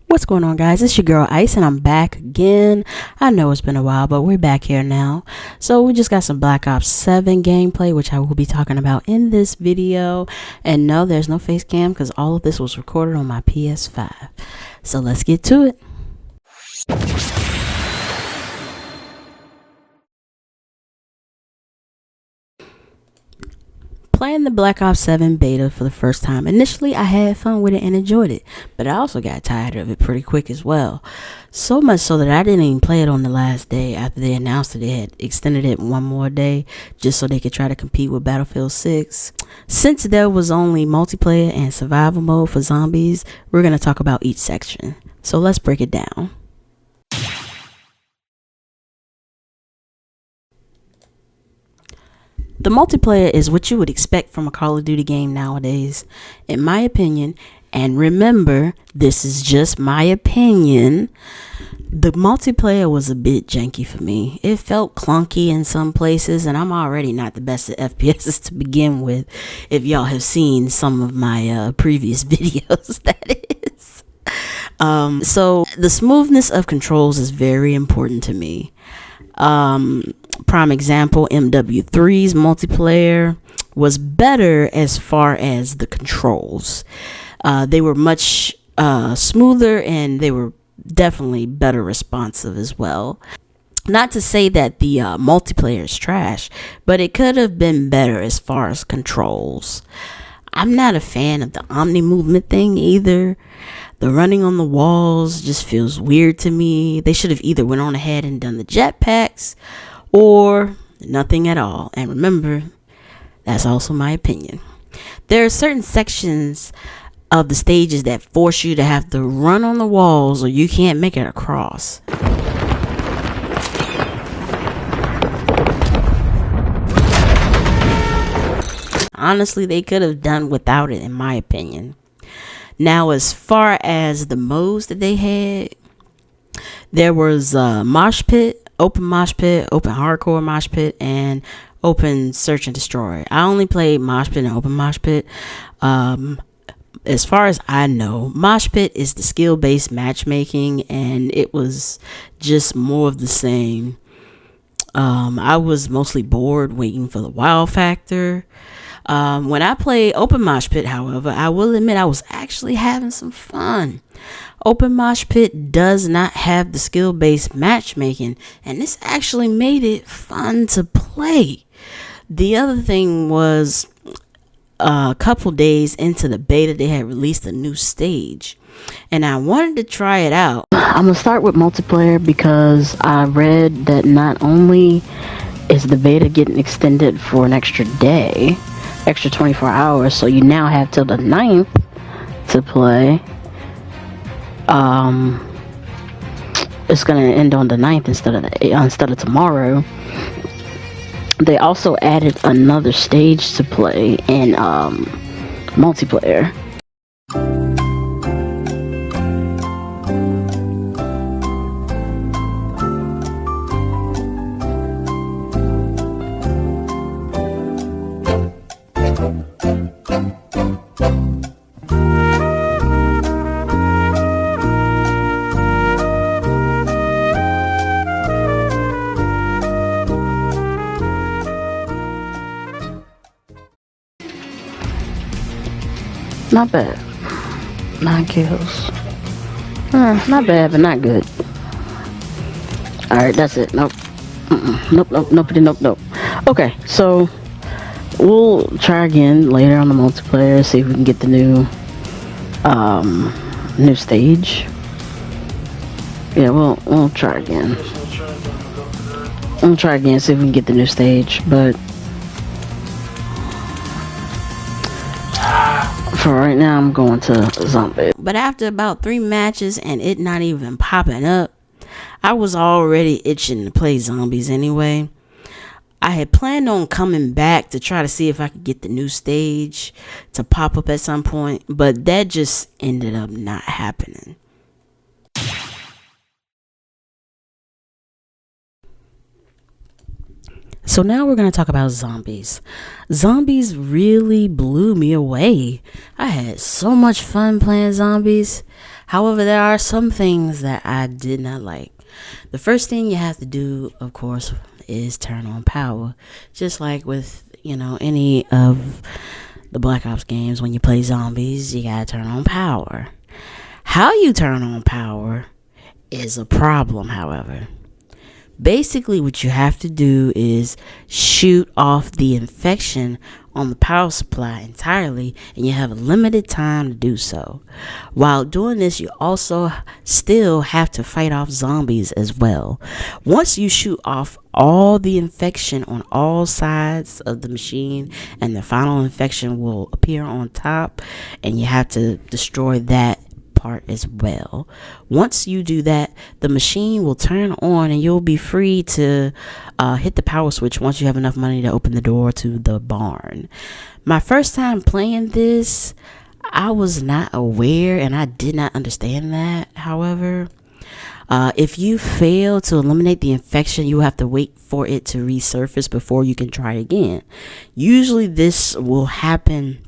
What's going on, guys? It's your girl Ice and I'm back again. I know it's been a while, but we're back here now. So we just got some Black Ops 7 gameplay, which I will be talking about in this video. And no, there's no face cam because all of this was recorded on my PS5. So let's get to it. Playing the Black Ops 7 beta for the first time. Initially, I had fun with it and enjoyed it, but I also got tired of it pretty quick as well. So much so that I didn't even play it on the last day after they announced that they had extended it one more day just so they could try to compete with Battlefield 6. Since there was only multiplayer and survival mode for zombies, we're going to talk about each section. So let's break it down. The multiplayer is what you would expect from a Call of Duty game nowadays, in my opinion. And remember, this is just my opinion. The multiplayer was a bit janky for me. It felt clunky in some places, and I'm already not the best at FPSs to begin with. If y'all have seen some of my previous videos, that is. So the smoothness of controls is very important to me. Prime example, MW3's multiplayer was better as far as the controls. They were much smoother and they were definitely better responsive as well. Not to say that the multiplayer is trash, but it could have been better as far as controls. I'm not a fan of the Omni movement thing either. The running on the walls just feels weird to me. They should have either went on ahead and done the jetpacks or nothing at all. And remember, that's also my opinion. There are certain sections of the stages that force you to have to run on the walls or you can't make it across. Honestly, they could have done without it, in my opinion. Now, as far as the modes that they had, there was mosh pit, open hardcore mosh pit, and open search and destroy. I only played mosh pit and open mosh pit. As far as I know, mosh pit is the skill-based matchmaking, and it was just more of the same. I was mostly bored waiting for the wow factor. When I played open mosh pit, however, I will admit I was actually having some fun. Open mosh pit does not have the skill-based matchmaking, and this actually made it fun to play. The other thing was, a couple days into the beta, they had released a new stage, and I wanted to try it out. I'm gonna start with multiplayer because I read that not only is the beta getting extended for an extra day, extra 24 hours, so you now have till the 9th to play. It's gonna end on the 9th instead of tomorrow. They also added another stage to play in multiplayer. Not bad. 9 kills. Not bad, but not good. Alright, that's it. Nope. Nope. Okay, so we'll try again later on the multiplayer, see if we can get the new stage. Yeah, we'll try again. We'll try again, see if we can get the new stage, but for right now, I'm going to zombie. But after about 3 matches and it not even popping up, I was already itching to play zombies anyway. I had planned on coming back to try to see if I could get the new stage to pop up at some point, but that just ended up not happening. So now we're going to talk about zombies. Zombies really blew me away. I had so much fun playing zombies. However, there are some things that I did not like. The first thing you have to do, of course, is turn on power. Just like with, any of the Black Ops games, when you play zombies, you gotta turn on power. How you turn on power is a problem, however. Basically, what you have to do is shoot off the infection on the power supply entirely, and you have a limited time to do so. While doing this, you also still have to fight off zombies as well. Once you shoot off all the infection on all sides of the machine, and the final infection will appear on top, and you have to destroy that part as well. Once you do that, the machine will turn on and you'll be free to hit the power switch once you have enough money to open the door to the barn. My first time playing this, I was not aware and I did not understand that. However, if you fail to eliminate the infection, you have to wait for it to resurface before you can try again. Usually this will happen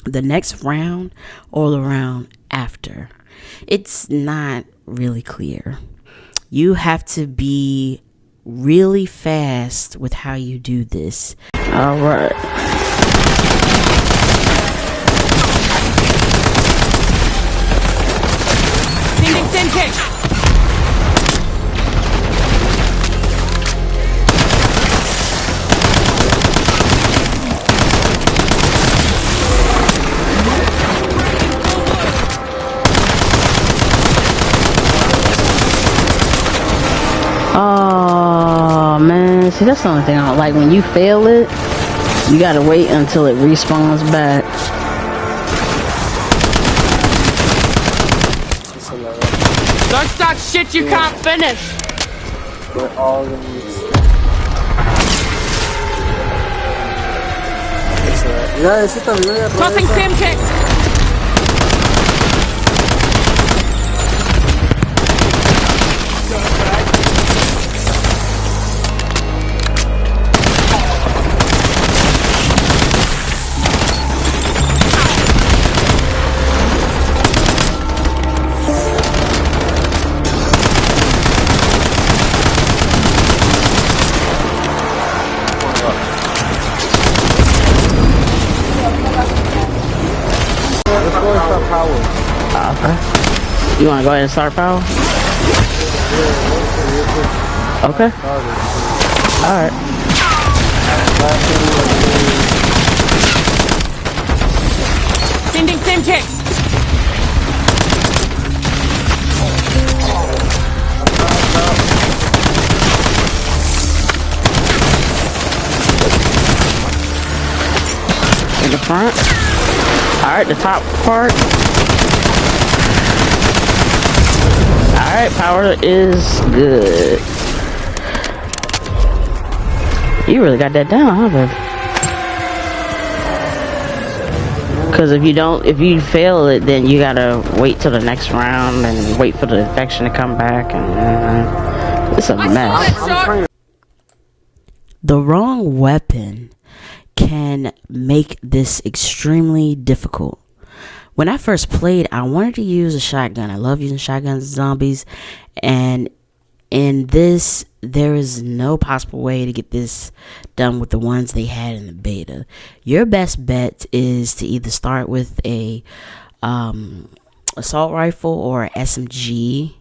the next round or the round after. It's not really clear. You have to be really fast with how you do this. All right. Send kick. Oh man, see, that's the only thing I don't like. When you fail it, you gotta wait until it respawns back. Don't start shit you can't finish. We're all in this. Mira, ese también me Tossing Sam kick. Okay. You wanna go ahead and start power? Okay. Alright. Sending Sam kicks. In the front. Alright, the top part. Alright, power is good. You really got that down, huh, babe? Because if you fail it, then you gotta wait till the next round and wait for the infection to come back, and it's a mess. The wrong weapon can make this extremely difficult. When I first played, I wanted to use a shotgun. I love using shotguns and zombies, and in this, there is no possible way to get this done with the ones they had in the beta. Your best bet is to either start with a assault rifle or a SMG,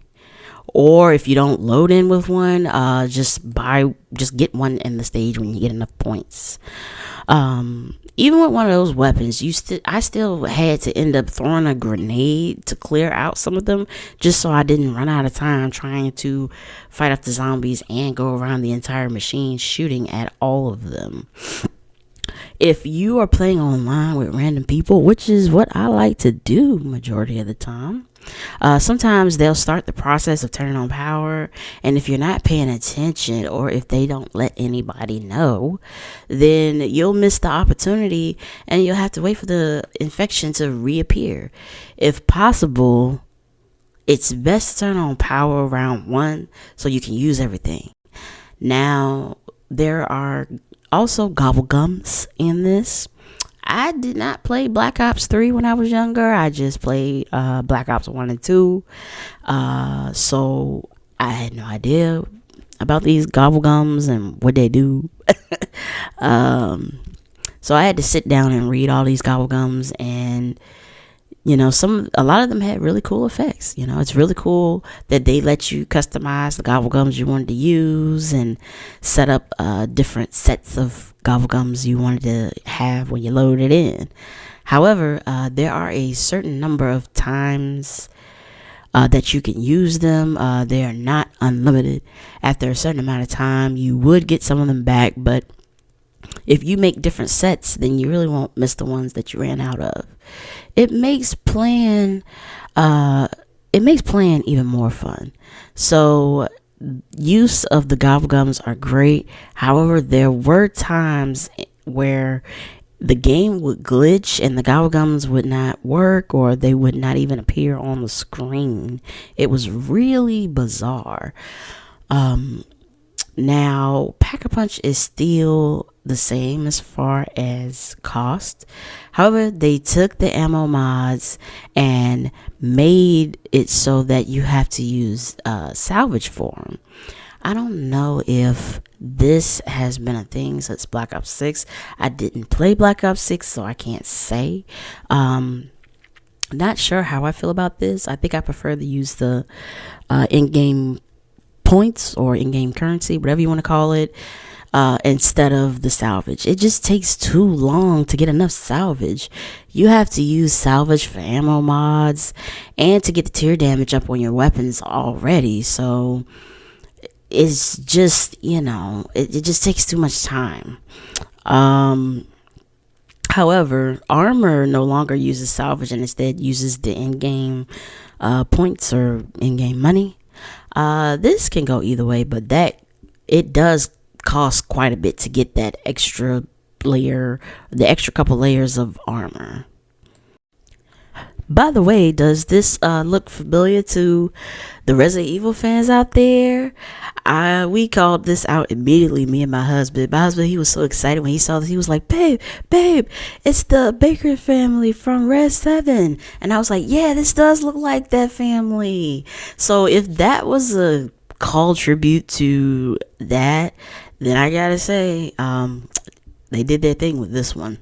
or if you don't load in with one, just get one in the stage when you get enough points. Even with one of those weapons, I still had to end up throwing a grenade to clear out some of them, just so I didn't run out of time trying to fight off the zombies and go around the entire machine shooting at all of them. If you are playing online with random people, which is what I like to do majority of the time, sometimes they'll start the process of turning on power, and if you're not paying attention, or if they don't let anybody know, then you'll miss the opportunity and you'll have to wait for the infection to reappear. If possible, it's best to turn on power around 1 so you can use everything. Now, there are also gobble gums in this. I did not play Black Ops 3 when I was younger. I just played Black Ops 1 and 2. So I had no idea about these gobblegums and what they do. So I had to sit down and read all these gobblegums, and a lot of them had really cool effects. It's really cool that they let you customize the gobblegums you wanted to use and set up different sets of gobblegums you wanted to have when you load it in. However, there are a certain number of times that you can use them. They are not unlimited. After a certain amount of time, you would get some of them back, but if you make different sets, then you really won't miss the ones that you ran out of. It makes playing even more fun. So use of the gobblegums are great. However, there were times where the game would glitch and the gobblegums would not work, or they would not even appear on the screen. It was really bizarre. Now, Pack-a-Punch is still the same as far as cost. However, they took the ammo mods and made it so that you have to use salvage for them. I don't know if this has been a thing since Black Ops 6. I didn't play Black Ops 6, so I can't say. Not sure how I feel about this. I think I prefer to use the in-game points or in-game currency, whatever you want to call it, instead of the salvage. It just takes too long to get enough salvage. You have to use salvage for ammo mods and to get the tear damage up on your weapons already. So it's just, it just takes too much time. However, Armor no longer uses salvage and instead uses the in-game points or in-game money. This can go either way, but it does cost quite a bit to get that extra layer, the extra couple layers of armor. By the way, does this look familiar to the Resident Evil fans out there? We called this out immediately, me and my husband. My husband, he was so excited when he saw this. He was like, babe, it's the Baker family from Res 7. And I was like, yeah, this does look like that family. So if that was a call tribute to that, then I gotta say, they did their thing with this one.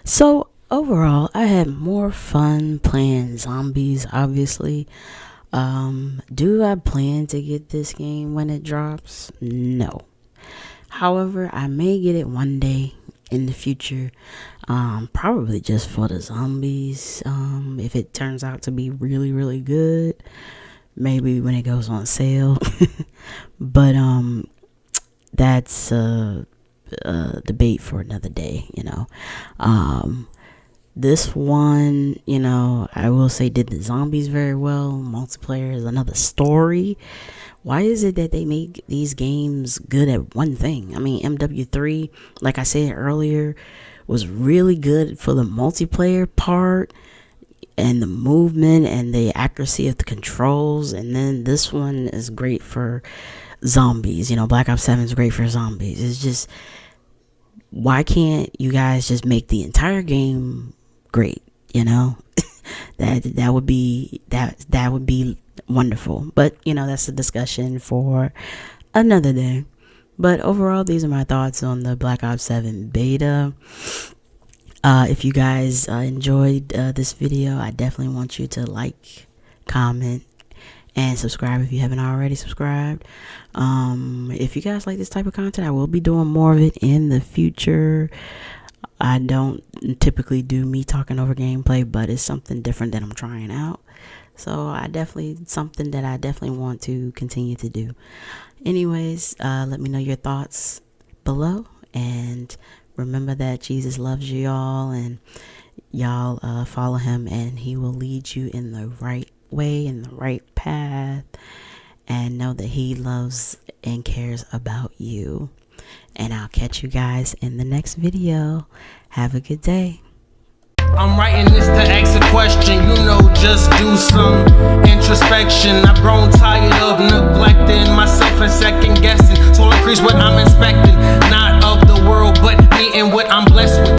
So overall, I had more fun playing zombies, obviously. Do I plan to get this game when it drops? No. However, I may get it one day in the future. Probably just for the zombies. If it turns out to be really, really good, maybe when it goes on sale. But that's debate for another day. This one, I will say, did the zombies very well. Multiplayer is another story. Why is it that they make these games good at one thing? I mean, MW3, like I said earlier, was really good for the multiplayer part and the movement and the accuracy of the controls. And then this one is great for zombies. Black Ops 7 is great for zombies. It's just, why can't you guys just make the entire game great? That would be wonderful. But that's a discussion for another day. But overall, these are my thoughts on the Black Ops 7 beta. If you guys enjoyed this video, I definitely want you to like, comment, and subscribe if you haven't already subscribed. If you guys like this type of content, I will be doing more of it in the future. I don't typically do me talking over gameplay, but it's something different that I'm trying out. So something that I definitely want to continue to do. Anyways, let me know your thoughts below, and remember that Jesus loves you all, and y'all follow him, and he will lead you in the right way, in the right path, and know that he loves and cares about you. And I'll catch you guys in the next video. Have a good day. I'm writing this to ask a question, just do some introspection. I've grown tired of neglecting myself and second guessing. So increase what I'm expecting, not of the world, but meeting what I'm blessed with.